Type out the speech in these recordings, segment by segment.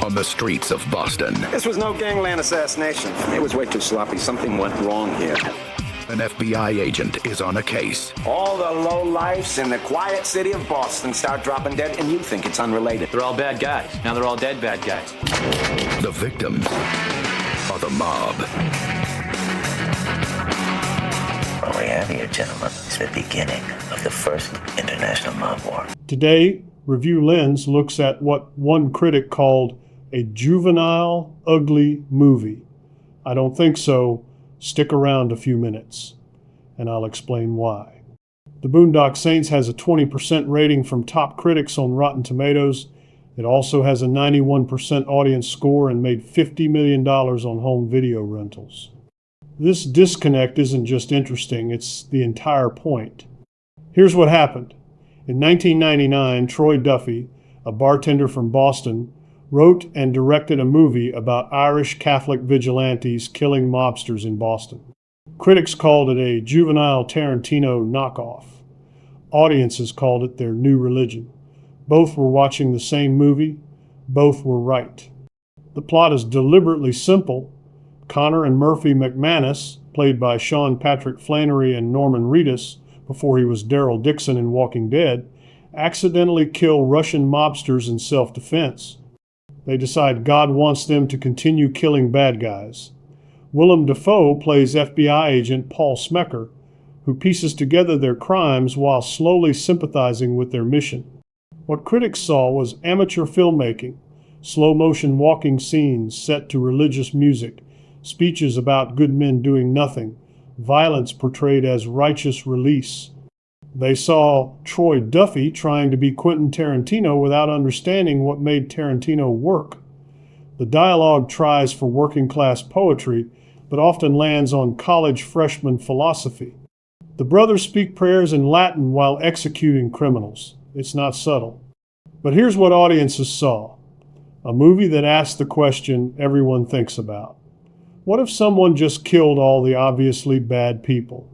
on the streets of Boston. This was no gangland assassination. It was way too sloppy. Something went wrong here. An FBI agent is on a case. All the lowlifes in the quiet city of Boston start dropping dead, and you think it's unrelated. They're all bad guys. Now they're all dead bad guys. The victims are the mob. What we have here, gentlemen, is the beginning of the first international mob war. Today, Review Lens looks at what one critic called a juvenile, ugly movie. I don't think so. Stick around a few minutes, and I'll explain why. The Boondock Saints has a 20% rating from top critics on Rotten Tomatoes. It also has a 91% audience score and made $50 million on home video rentals. This disconnect isn't just interesting, it's the entire point. Here's what happened. In 1999, Troy Duffy, a bartender from Boston, wrote and directed a movie about Irish Catholic vigilantes killing mobsters in Boston. Critics called it a juvenile Tarantino knockoff. Audiences called it their new religion. Both were watching the same movie. Both were right. The plot is deliberately simple. Connor and Murphy McManus, played by Sean Patrick Flanery and Norman Reedus before he was Daryl Dixon in Walking Dead, accidentally kill Russian mobsters in self-defense. They decide God wants them to continue killing bad guys. Willem Dafoe plays FBI agent Paul Smecker, who pieces together their crimes while slowly sympathizing with their mission. What critics saw was amateur filmmaking, slow-motion walking scenes set to religious music, speeches about good men doing nothing, violence portrayed as righteous release. They saw Troy Duffy trying to be Quentin Tarantino without understanding what made Tarantino work. The dialogue tries for working-class poetry, but often lands on college freshman philosophy. The brothers speak prayers in Latin while executing criminals. It's not subtle. But here's what audiences saw. A movie that asked the question everyone thinks about. What if someone just killed all the obviously bad people?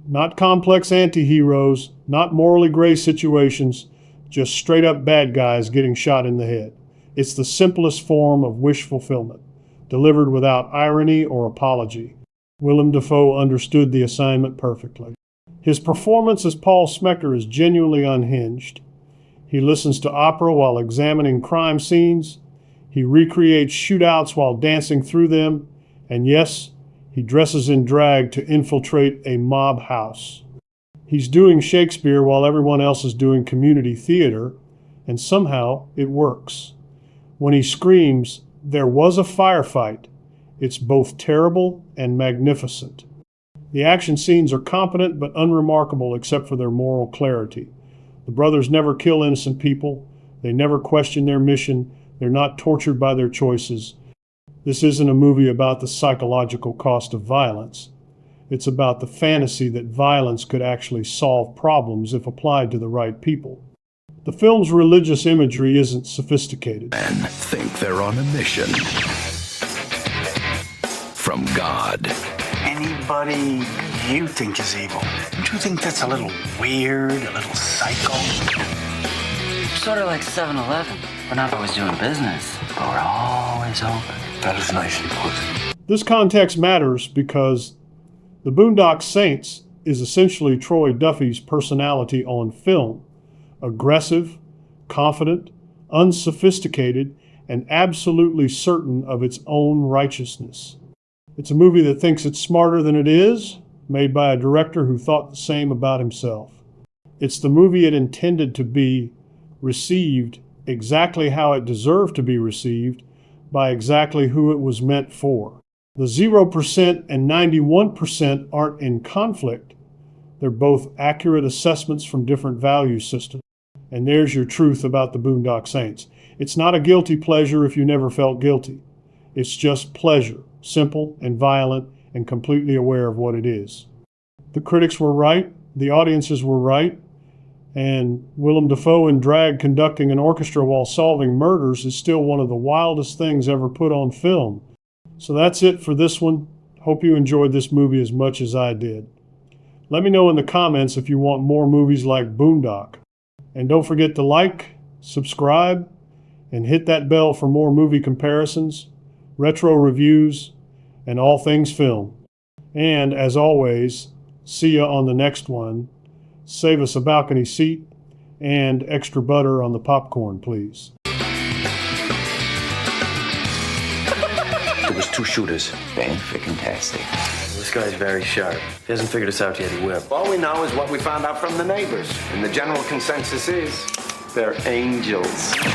Not complex anti-heroes, not morally gray situations, just straight-up bad guys getting shot in the head. It's the simplest form of wish fulfillment, delivered without irony or apology. Willem Dafoe understood the assignment perfectly. His performance as Paul Smecker is genuinely unhinged. He listens to opera while examining crime scenes. He recreates shootouts while dancing through them. And yes, he dresses in drag to infiltrate a mob house. He's doing Shakespeare while everyone else is doing community theater, and somehow it works. When he screams, "There was a firefight," it's both terrible and magnificent. The action scenes are competent but unremarkable except for their moral clarity. The brothers never kill innocent people. They never question their mission. They're not tortured by their choices. This isn't a movie about the psychological cost of violence. It's about the fantasy that violence could actually solve problems if applied to the right people. The film's religious imagery isn't sophisticated. Men think they're on a mission from God. Anybody you think is evil, don't you think that's a little weird, a little psycho? Sort of like 7-Eleven. We're not always doing business, but we're always open. That is nicely put. This context matters because the Boondock Saints is essentially Troy Duffy's personality on film. Aggressive, confident, unsophisticated, and absolutely certain of its own righteousness. It's a movie that thinks it's smarter than it is, made by a director who thought the same about himself. It's the movie it intended to be, received exactly how it deserved to be received, by exactly who it was meant for. The 0% and 91% aren't in conflict. They're both accurate assessments from different value systems. And there's your truth about the Boondock Saints. It's not a guilty pleasure if you never felt guilty. It's just pleasure, simple and violent and completely aware of what it is. The critics were right, the audiences were right, and Willem Dafoe in drag conducting an orchestra while solving murders is still one of the wildest things ever put on film. So that's it for this one. Hope you enjoyed this movie as much as I did. Let me know in the comments if you want more movies like Boondock. And don't forget to like, subscribe, And hit that bell for more movie comparisons, retro reviews, and all things film. And as always, see ya on the next one. Save us a balcony seat and extra butter on the popcorn, please. There was 2 shooters. Fan-freaking-tastic. This guy's very sharp. If he hasn't figured us out yet, he will. All we know is what we found out from the neighbors. And the general consensus is they're angels.